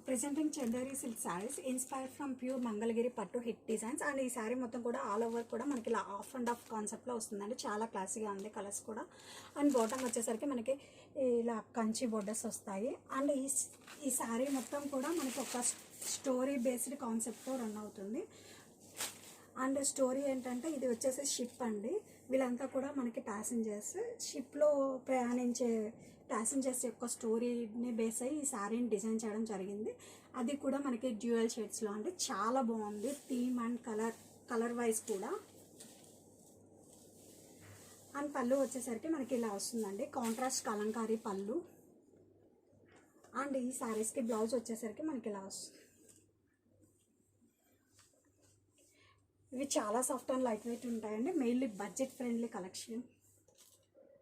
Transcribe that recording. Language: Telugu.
Presenting Chanderi silk saris inspired from pure Mangalagiri పట్టు హిట్ డిజైన్స్. అండ్ ఈ శారీ మొత్తం కూడా ఆల్ ఓవర్ కూడా మనకి ఇలా ఆఫ్ అండ్ ఆఫ్ కాన్సెప్ట్లో వస్తుందండి. చాలా క్లాసీగా ఉంది కలర్స్ కూడా. అండ్ బాటమ్ వచ్చేసరికి మనకి ఇలా కంచి బోర్డర్స్ వస్తాయి. అండ్ ఈ శారీ మొత్తం కూడా మనకి ఒక స్టోరీ బేస్డ్ కాన్సెప్ట్తో రన్ అవుతుంది. అండ్ స్టోరీ ఏంటంటే ఇది వచ్చేసి షిప్ అండి. వీళ్ళంతా కూడా మనకి ప్యాసింజర్స్, షిప్లో ప్రయాణించే ప్యాసింజర్స్ యొక్క స్టోరీని బేస్ అయ్యి ఈ శారీని డిజైన్ చేయడం జరిగింది. అది కూడా మనకి డ్యూయల్ షేడ్స్లో అండి. చాలా బాగుంది థీమ్ అండ్ కలర్ వైజ్ కూడా. అండ్ పళ్ళు వచ్చేసరికి మనకి ఇలా వస్తుందండి, కాంట్రాస్ట్ కలంకారీ పళ్ళు. అండ్ ఈ శారీస్కి బ్లౌజ్ వచ్చేసరికి మనకి ఇలా వస్తుంది. ఇవి చాలా సాఫ్ట్ అండ్ లైట్ వెయిట్ ఉంటాయండి. Mainly budget friendly collection.